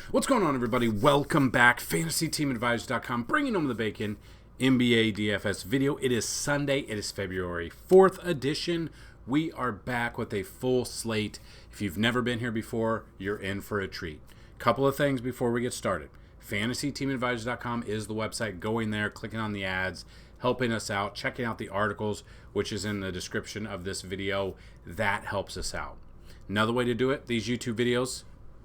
What's going on, everybody? Welcome back. FantasyTeamAdvisors.com, bringing home the bacon. NBA DFS video. It is Sunday. It is February 4th edition. We are back with a full slate. If you've never been here before, you're in for a treat. Couple of things before we get started. FantasyTeamAdvisors.com is the website. Going there, clicking on the ads, helping us out, checking out the articles, which is in the description of this video. That helps us out. Another way to do it, these YouTube videos,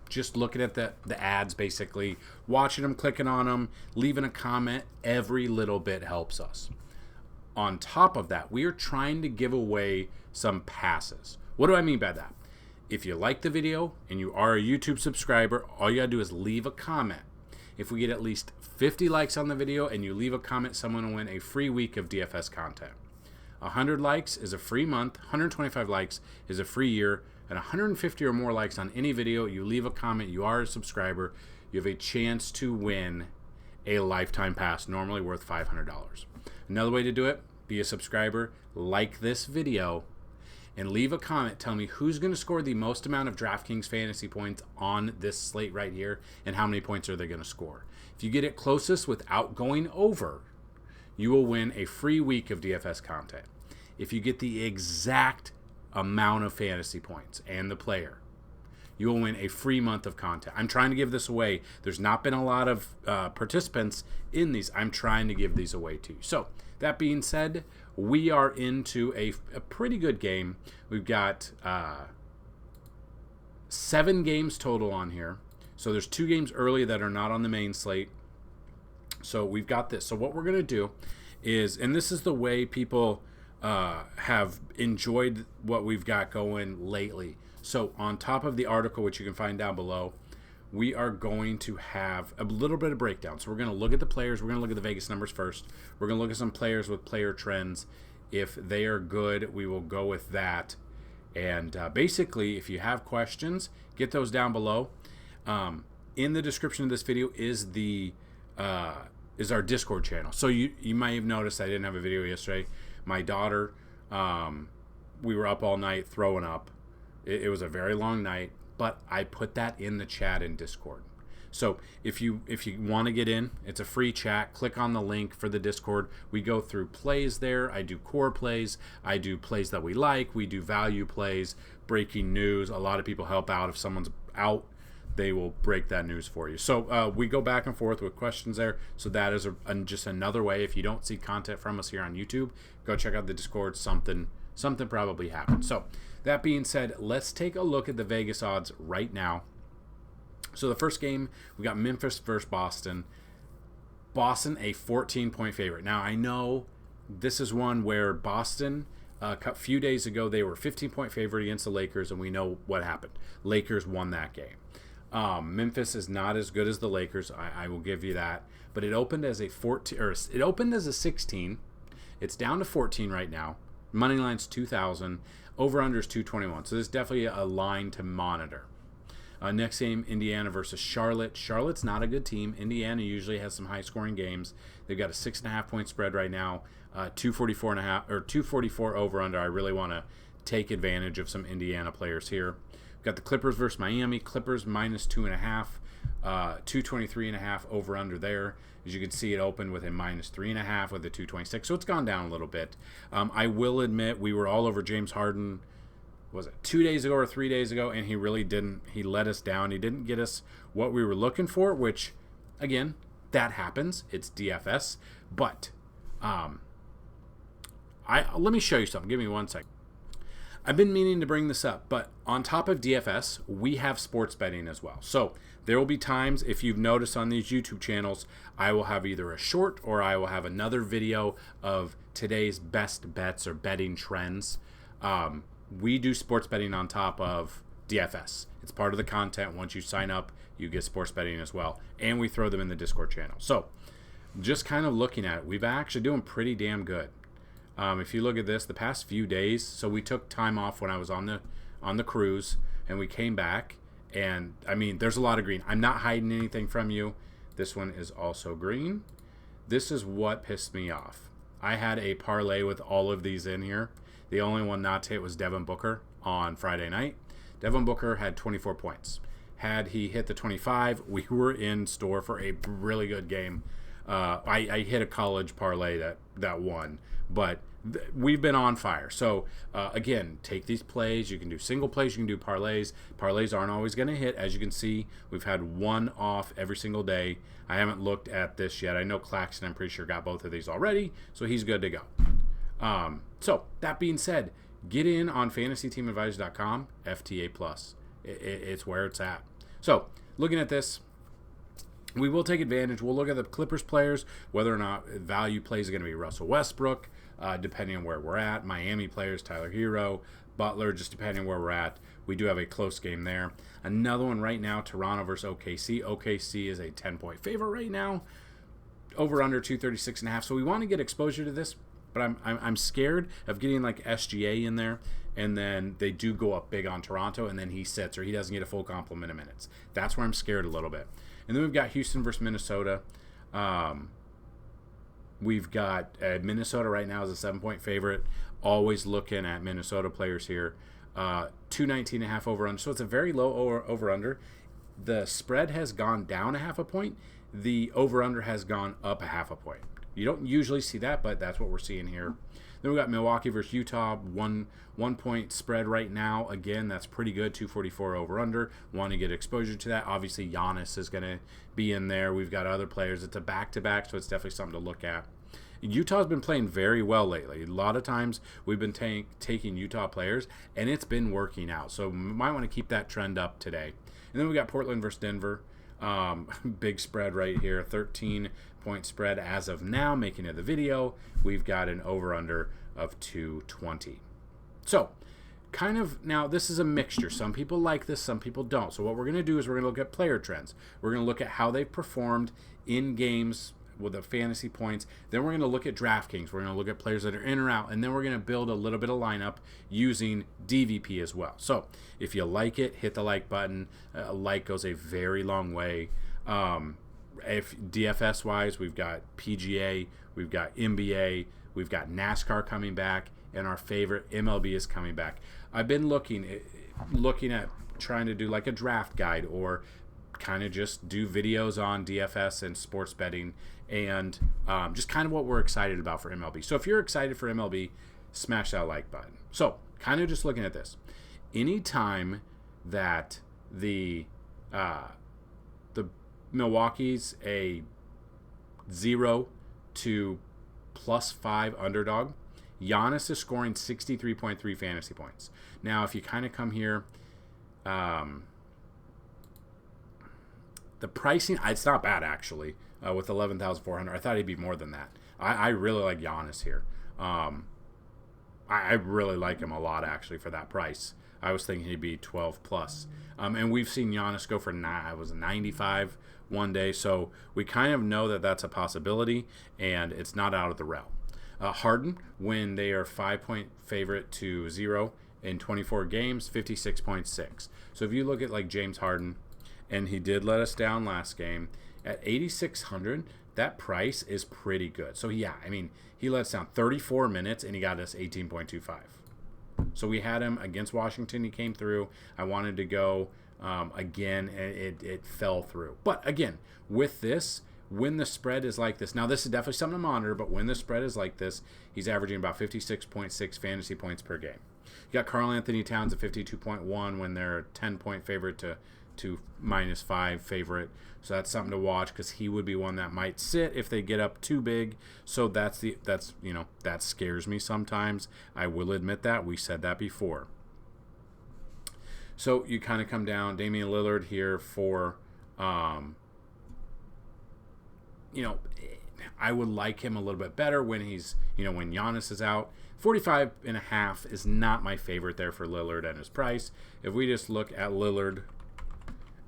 just looking at the ads, basically, watching them, clicking on them, leaving a comment, every little bit helps us. On top of that, we are trying to give away some passes. What do I mean by that? If you like the video and you are a YouTube subscriber, all you gotta do is leave a comment. If we get at least 50 likes on the video and you leave a comment, someone will win a free week of DFS content. 100 likes is a free month, 125 likes is a free year, and 150 or more likes on any video, you leave a comment, you are a subscriber, you have a chance to win a lifetime pass, normally worth $500. Another way to do it, be a subscriber, like this video, and leave a comment. Tell me who's going to score the most amount of DraftKings fantasy points on this slate right here, and how many points are they going to score. If you get it closest without going over, you will win a free week of DFS content. If you get the exact amount of fantasy points and the player, you will win a free month of content. I'm trying to give this away. There's not been a lot of participants in these. I'm trying to give these away to you. So that being said, we are into a pretty good game. We've got 7 games total on here. So there's 2 games early that are not on the main slate. So we've got this. So what we're going to do is, and this is the way people have enjoyed what we've got going lately. So on top of the article, which you can find down below, we are going to have a little bit of breakdown. So we're going to look at the players. We're going to look at the Vegas numbers first. We're going to look at some players with player trends. If they are good, we will go with that. And basically, if you have questions, get those down below. In the description of this video is our Discord channel. So you might have noticed I didn't have a video yesterday. My daughter, we were up all night throwing up. It was a very long night, but I put that in the chat in Discord. So if you want to get in, it's a free chat. Click on the link for the Discord. We go through plays there. I do core plays. I do plays that we like. We do value plays, breaking news. A lot of people help out. If someone's out, they will break that news for you. So we go back and forth with questions there. So that is just another way. If you don't see content from us here on YouTube, go check out the Discord. Something probably happened. So that being said, let's take a look at the Vegas odds right now. So the first game, we got Memphis versus Boston. Boston, a 14-point favorite. Now, I know this is one where Boston, a few days ago, they were 15-point favorite against the Lakers, and we know what happened. Lakers won that game. Memphis is not as good as the Lakers. I will give you that. But it opened as a 14, or it opened as a 16. It's down to 14 right now. Money line's 2,000. Over/under is 221. So there's definitely a line to monitor. Next game, Indiana versus Charlotte. Charlotte's not a good team. Indiana usually has some high-scoring games. They've got a 6.5-point spread right now. 244 over/under. I really want to take advantage of some Indiana players here. We've got the Clippers versus Miami. Clippers minus 2.5. 223.5 over/under there. As you can see, it opened with a minus 3.5 with a 226. So it's gone down a little bit. I will admit we were all over James Harden. Was it 2 days ago or 3 days ago? And he really didn't. He let us down. He didn't get us what we were looking for, which, again, that happens. It's DFS. But let me show you something. Give me 1 second. I've been meaning to bring this up, but on top of DFS, we have sports betting as well. So there will be times, if you've noticed on these YouTube channels, I will have either a short or I will have another video of today's best bets or betting trends. We do sports betting on top of DFS. It's part of the content. Once you sign up, you get sports betting as well. And we throw them in the Discord channel. So just kind of looking at it, we've actually doing pretty damn good. If you look at this, the past few days, so we took time off when I was on the cruise, and we came back, and I mean, there's a lot of green. I'm not hiding anything from you. This one is also green. This is what pissed me off. I had a parlay with all of these in here. The only one not to hit was Devin Booker on Friday night. Devin Booker had 24 points. had he hit the 25, we were in store for a really good game. I hit a college parlay that won, but we've been on fire. So again, take these plays. You can do single plays, you can do parlays. Parlays aren't always going to hit. As you can see, we've had one off every single day. I haven't looked at this yet. I know Claxton, I'm pretty sure, got both of these already, so he's good to go. So that being said, get in on FantasyTeamAdvisors.com, FTA Plus. It's where it's at. So looking at this, we will take advantage. We'll look at the Clippers players, whether or not value plays are going to be Russell Westbrook, depending on where we're at. Miami players, Tyler Hero, Butler, just depending on where we're at. We do have a close game there. Another one right now, Toronto versus OKC. OKC is a 10-point favorite right now, over under 236.5. So we want to get exposure to this, but I'm scared of getting like SGA in there, and then they do go up big on Toronto, and then he sits or he doesn't get a full complement of minutes. That's where I'm scared a little bit. And then we've got Houston versus Minnesota. We've got Minnesota right now as a 7-point favorite. Always looking at Minnesota players here. 219.5 over under. So it's a very low over under. The spread has gone down a half a point. The over under has gone up a half a point. You don't usually see that, but that's what we're seeing here. Then we got Milwaukee versus Utah, one point spread right now. Again, that's pretty good, 244 over under. Want to get exposure to that. Obviously, Giannis is going to be in there. We've got other players. It's a back-to-back, so it's definitely something to look at. Utah's been playing very well lately. A lot of times we've been taking Utah players, and it's been working out. So we might want to keep that trend up today. And then we got Portland versus Denver. Big spread right here, 13-point spread as of now, making it the video. We've got an over-under of 220. So, kind of, now this is a mixture. Some people like this, some people don't. So what we're going to do is we're going to look at player trends. We're going to look at how they've performed in games with the fantasy points. Then we're going to look at DraftKings. We're going to look at players that are in or out. And then we're going to build a little bit of lineup using DVP as well. So if you like it, hit the like button. A like goes a very long way. If DFS-wise, we've got PGA, we've got NBA, we've got NASCAR coming back, and our favorite MLB is coming back. I've been looking at trying to do like a draft guide or kind of just do videos on DFS and sports betting and just kind of what we're excited about for MLB. So if you're excited for MLB, smash that like button. So kind of just looking at this. Anytime that the Milwaukee's a 0 to +5 underdog, Giannis is scoring 63.3 fantasy points. Now, if you kind of come here, the pricing, it's not bad actually, with 11,400. I thought he'd be more than that. I really like Giannis here. I really like him a lot actually for that price. I was thinking he'd be 12 plus. And we've seen Giannis go for 95 one day, so we kind of know that that's a possibility, and it's not out of the realm. Harden, when they are 5-point favorite to 0 in 24 games, 56.6. So if you look at like James Harden, and he did let us down last game, at 8,600, that price is pretty good. So yeah, I mean, he let us down 34 minutes, and he got us 18.25. So we had him against Washington. He came through. I wanted to go again, and it fell through. But again, with this, when the spread is like this, now this is definitely something to monitor, but when the spread is like this, he's averaging about 56.6 fantasy points per game. You got Karl Anthony Towns at 52.1 when they're a 10-point favorite to -5 favorite. So that's something to watch because he would be one that might sit if they get up too big. So that scares me sometimes. I will admit that. We said that before. So you kind of come down, Damian Lillard here for I would like him a little bit better when he's, when Giannis is out. 45.5 is not my favorite there for Lillard and his price. If we just look at Lillard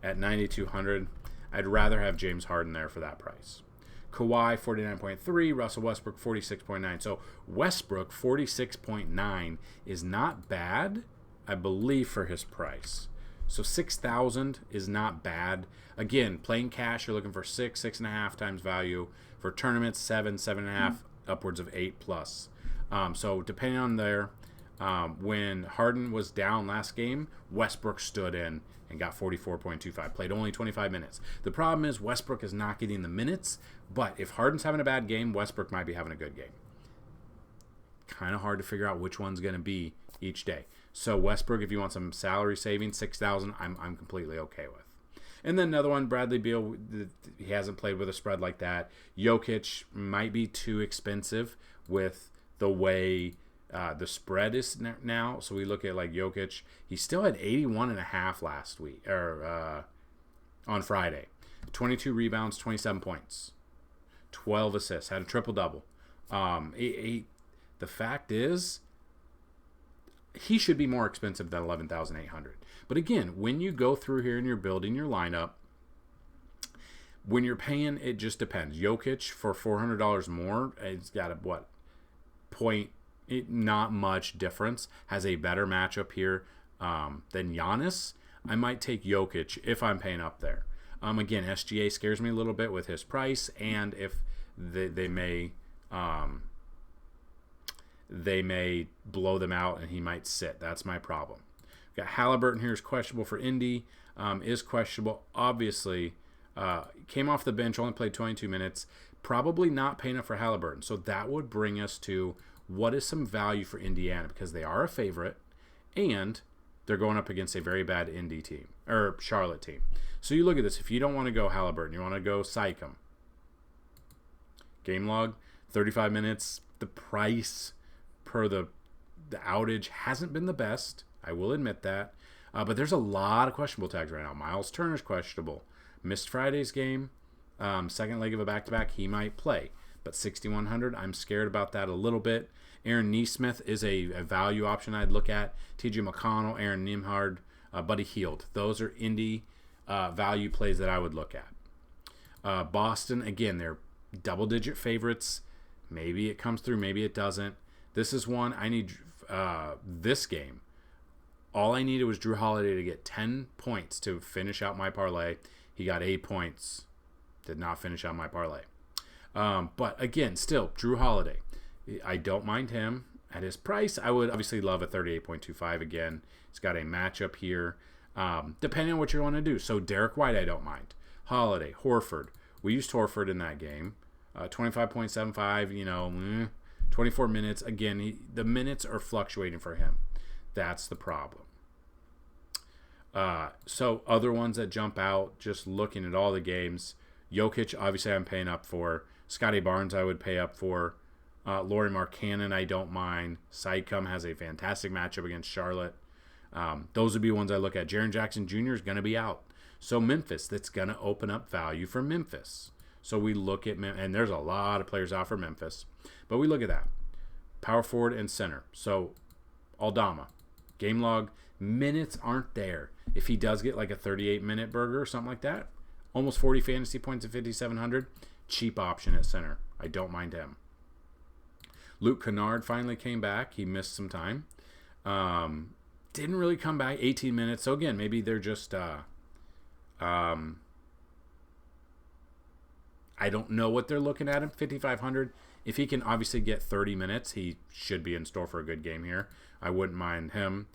at 9,200, I'd rather have James Harden there for that price. Kawhi, 49.3. Russell Westbrook, 46.9. So Westbrook, 46.9 is not bad, I believe, for his price. So 6,000 is not bad. Again, playing cash, you're looking for 6.5 times value. For tournaments, 7.5, upwards of 8 plus. So depending on when Harden was down last game, Westbrook stood in and got 44.25. Played only 25 minutes. The problem is Westbrook is not getting the minutes, but if Harden's having a bad game, Westbrook might be having a good game. Kind of hard to figure out which one's going to be each day. So Westbrook, if you want some salary savings, $6,000, I'm completely okay with. And then another one, Bradley Beal, he hasn't played with a spread like that. Jokic might be too expensive with the way the spread is now. So we look at like Jokic. He still had 81.5 last week, or on Friday. 22 rebounds, 27 points, 12 assists, had a triple-double. The fact is, he should be more expensive than 11,800. But again, when you go through here and you're building your lineup, when you're paying, it just depends. Jokic for $400 more, it's got a not much difference. Has a better matchup here than Giannis. I might take Jokic if I'm paying up there. Again, SGA scares me a little bit with his price, and if they may blow them out and he might sit. That's my problem. Got Halliburton here is questionable for Indy. Is questionable. Obviously, came off the bench, only played 22 minutes. Probably not paying up for Halliburton. So that would bring us to what is some value for Indiana, because they are a favorite and they're going up against a very bad Indy team, or Charlotte team. So you look at this. If you don't want to go Halliburton, you want to go Sycam. Game log, 35 minutes. The price per the outage hasn't been the best. I will admit that. But there's a lot of questionable tags right now. Miles Turner's questionable. Missed Friday's game. Second leg of a back-to-back. He might play. But 6,100, I'm scared about that a little bit. Aaron Nesmith is a value option I'd look at. T.J. McConnell, Aaron Nimhard, Buddy Hield. Those are indie value plays that I would look at. Boston, again, they're double-digit favorites. Maybe it comes through. Maybe it doesn't. This is one I need this game. All I needed was Drew Holiday to get 10 points to finish out my parlay. He got 8 points. Did not finish out my parlay. But again, still, Drew Holiday. I don't mind him. At his price, I would obviously love a 38.25 again. He's got a matchup here. Depending on what you want to do. So Derek White, I don't mind. Holiday, Horford. We used Horford in that game. 25.75, 24 minutes. Again, the minutes are fluctuating for him. That's the problem. So other ones that jump out, just looking at all the games. Jokic, obviously I'm paying up for. Scotty Barnes, I would pay up for. Lauri Markkanen, I don't mind. Sycam has a fantastic matchup against Charlotte. Those would be ones I look at. Jaren Jackson Jr. is going to be out. So Memphis, that's going to open up value for Memphis. So we look at, and there's a lot of players out for Memphis, but we look at that. Power forward and center. So Aldama, game log, minutes aren't there. If he does get like a 38-minute burger or something like that, almost 40 fantasy points at 5,700, cheap option at center. I don't mind him. Luke Kennard finally came back. He missed some time. Didn't really come back, 18 minutes. So again, maybe they're just I don't know what they're looking at him. 5,500. If he can obviously get 30 minutes, he should be in store for a good game here. I wouldn't mind him.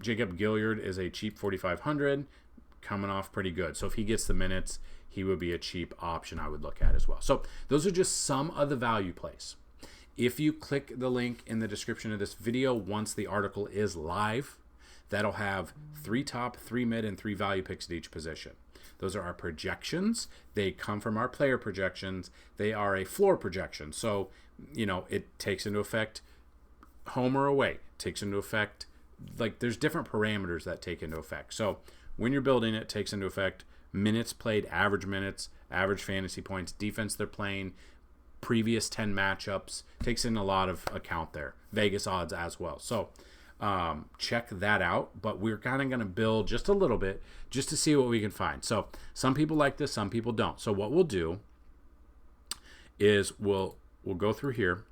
Jacob Gilyard is a cheap 4,500, coming off pretty good. So if he gets the minutes, he would be a cheap option I would look at as well. So those are just some of the value plays. If you click the link in the description of this video, once the article is live, that'll have 3 top, 3 mid, and 3 value picks at each position. Those are our projections. They come from our player projections. They are a floor projection. So, it takes into effect home or away. Takes into effect, there's different parameters that take into effect. So when you're building it, takes into effect minutes played, average fantasy points, defense they're playing, previous 10 matchups. Takes in a lot of account there. Vegas odds as well. So check that out, but we're kind of going to build just a little bit just to see what we can find. So some people like this, some people don't. So what we'll do is we'll go through here.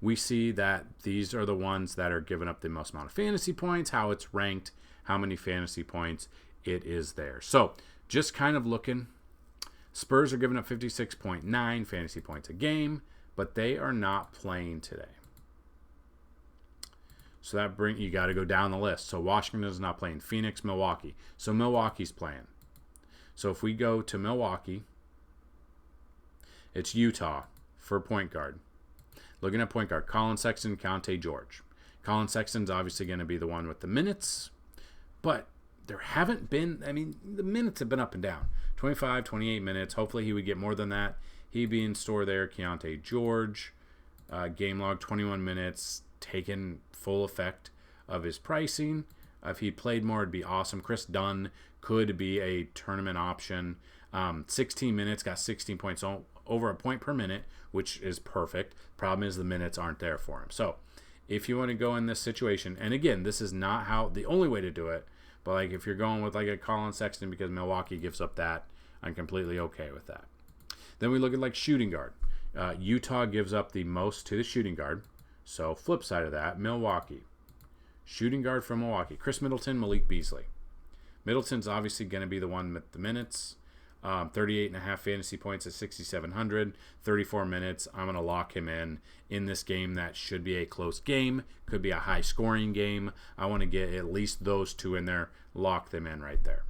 We see that these are the ones that are giving up the most amount of fantasy points, how it's ranked, how many fantasy points it is there. So just kind of looking, Spurs are giving up 56.9 fantasy points a game, but they are not playing today. So you got to go down the list. So Washington is not playing. Phoenix, Milwaukee. So Milwaukee's playing. So if we go to Milwaukee, it's Utah for point guard. Looking at point guard, Colin Sexton, Keontae George. Colin Sexton's obviously going to be the one with the minutes, but there haven't been, the minutes have been up and down. 25, 28 minutes. Hopefully he would get more than that. He'd be in store there. Keontae George, game log 21 minutes, taken full effect of his pricing. If he played more, it'd be awesome. Chris Dunn could be a tournament option. 16 minutes, got 16 points, over a point per minute, which is perfect. Problem is the minutes aren't there for him. So if you want to go in this situation, and again, this is not the only way to do it, but like if you're going with like a Colin Sexton because Milwaukee gives up that, I'm completely okay with that. Then we look at like shooting guard. Utah gives up the most to the shooting guard. So flip side of that, Milwaukee. Shooting guard from Milwaukee. Chris Middleton, Malik Beasley. Middleton's obviously going to be the one with the minutes. 38.5 fantasy points at 6,700. 34 minutes. I'm going to lock him in this game that should be a close game. Could be a high-scoring game. I want to get at least those two in there. Lock them in right there.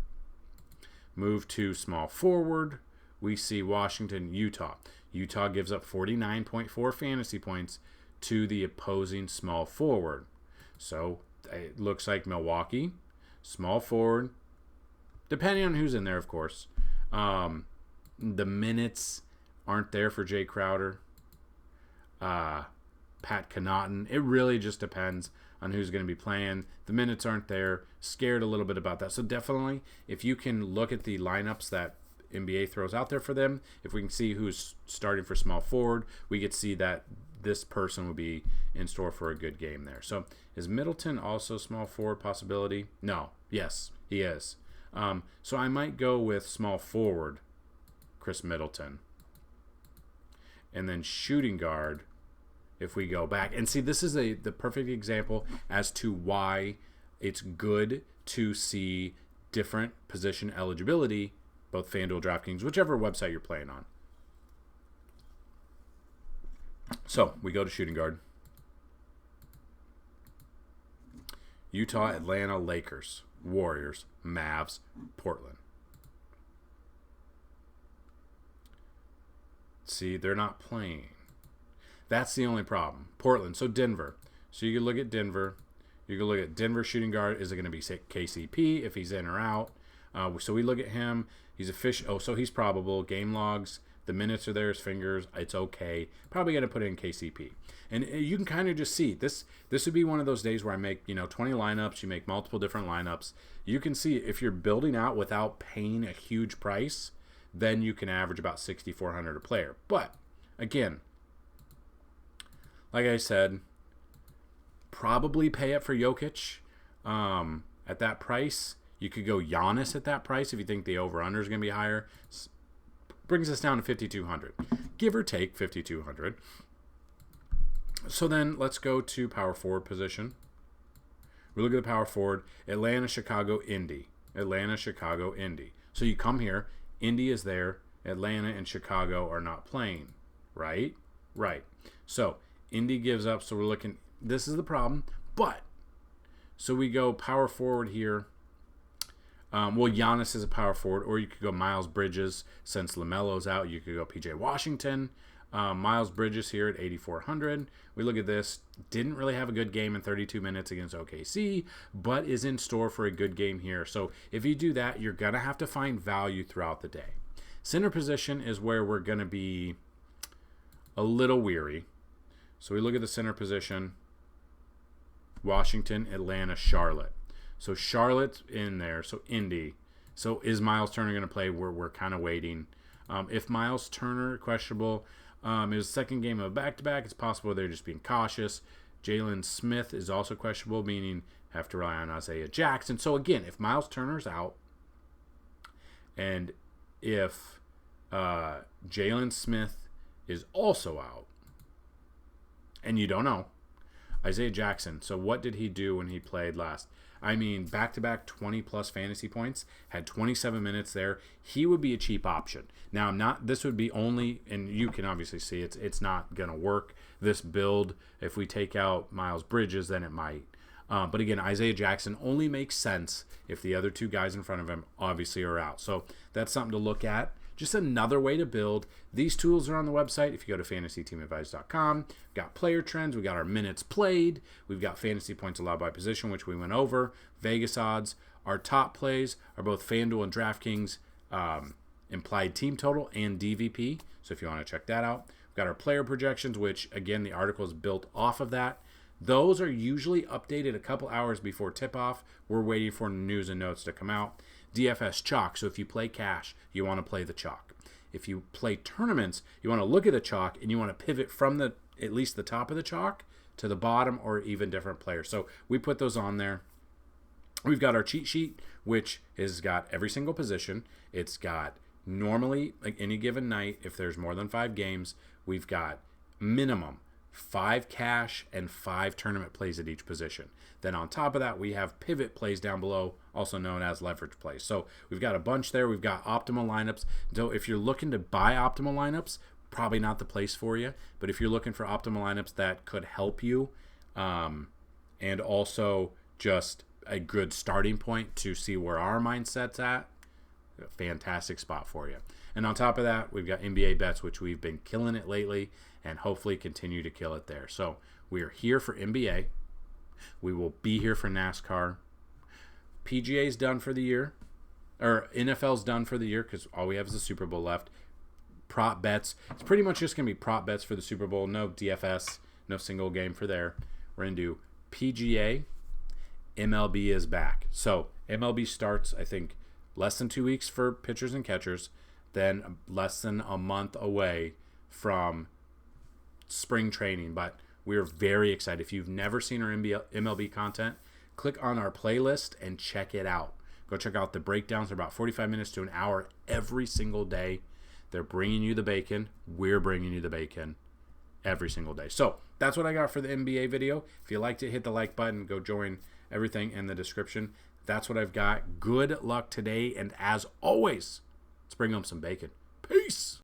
Move to small forward. We see Washington, Utah. Utah gives up 49.4 fantasy points to the opposing small forward. So it looks like Milwaukee, small forward, depending on who's in there, of course. The minutes aren't there for Jay Crowder, Pat Connaughton. It really just depends on who's going to be playing. The minutes aren't there. Scared a little bit about that. So definitely, if you can look at the lineups that NBA throws out there for them, if we can see who's starting for small forward, we could see that this person will be in store for a good game there. So is Middleton also small forward possibility? No. Yes, he is. So I might go with small forward, Chris Middleton. And then shooting guard, if we go back. And see, this is the perfect example as to why it's good to see different position eligibility, both FanDuel, DraftKings, whichever website you're playing on. So we go to shooting guard. Utah, Atlanta, Lakers, Warriors, Mavs, Portland. See, they're not playing. That's the only problem. Portland, so Denver. So you can look at Denver. You can look at Denver shooting guard. Is it going to be KCP if he's in or out? So we look at him. He's a fish. Oh, so he's probable. Game logs. The minutes are there. His fingers. It's okay. Probably going to put in KCP. And you can kind of just see this. This would be one of those days where I make 20 lineups. You make multiple different lineups. You can see if you're building out without paying a huge price, then you can average about 6,400 a player. But again, like I said, probably pay up for Jokic at that price. You could go Giannis at that price if you think the over-under is going to be higher. Brings us down to 5,200. Give or take 5,200. So then let's go to power forward position. We look at the power forward. Atlanta, Chicago, Indy. Atlanta, Chicago, Indy. So you come here. Indy is there. Atlanta and Chicago are not playing. Right? Right. So Indy gives up. So we're looking. This is the problem. But, so we go power forward here. Giannis is a power forward, or you could go Miles Bridges since LaMelo's out. You could go PJ Washington. Miles Bridges here at 8,400. We look at this. Didn't really have a good game in 32 minutes against OKC, but is in store for a good game here. So if you do that, you're going to have to find value throughout the day. Center position is where we're going to be a little weary. So we look at the center position. Washington, Atlanta, Charlotte. So Charlotte's in there. So Indy. So is Miles Turner going to play? We're kind of waiting. If Miles Turner questionable, his second game of a back-to-back, it's possible they're just being cautious. Jalen Smith is also questionable, meaning have to rely on Isaiah Jackson. So again, if Miles Turner's out, and if Jalen Smith is also out, and you don't know, Isaiah Jackson. So what did he do when he played last? I mean, back-to-back 20-plus fantasy points, had 27 minutes there. He would be a cheap option. Now, this would be only, and you can obviously see it's not going to work, this build. If we take out Miles Bridges, then it might. But again, Isaiah Jackson only makes sense if the other two guys in front of him obviously are out. So that's something to look at. Just another way to build. These tools are on the website. If you go to FantasyTeamAdvisors.com, we've got player trends, we've got our minutes played, we've got fantasy points allowed by position, which we went over, Vegas odds. Our top plays are both Fanduel and DraftKings implied team total and DVP. So if you want to check that out, we've got our player projections, which again, the article is built off of that. Those are usually updated a couple hours before tip-off. We're waiting for news and notes to come out. DFS chalk. So if you play cash, you want to play the chalk. If you play tournaments, you want to look at the chalk and you want to pivot from at least the top of the chalk to the bottom or even different players. So we put those on there. We've got our cheat sheet, which has got every single position. It's got normally, like any given night, if there's more than 5 games, we've got minimum 5 cash and 5 tournament plays at each position. Then on top of that, we have pivot plays down below, also known as leverage plays. So we've got a bunch there. We've got optimal lineups. So if you're looking to buy optimal lineups, probably not the place for you. But if you're looking for optimal lineups that could help you, and also just a good starting point to see where our mindset's at, a fantastic spot for you. And on top of that, we've got NBA bets, which we've been killing it lately and hopefully continue to kill it there. So we are here for NBA. We will be here for NASCAR. PGA's done for the year, or NFL's done for the year because all we have is the Super Bowl left. Prop bets. It's pretty much just going to be prop bets for the Super Bowl. No DFS, no single game for there. We're going to do PGA. MLB is back. So MLB starts, I think, less than 2 weeks for pitchers and catchers, then less than a month away from spring training. But we're very excited. If you've never seen our MLB content, click on our playlist and check it out. Go check out the breakdowns. They're about 45 minutes to an hour every single day. They're bringing you the bacon. We're bringing you the bacon every single day. So that's what I got for the NBA video. If you liked it, hit the like button. Go join everything in the description. That's what I've got. Good luck today. And as always, let's bring home some bacon. Peace.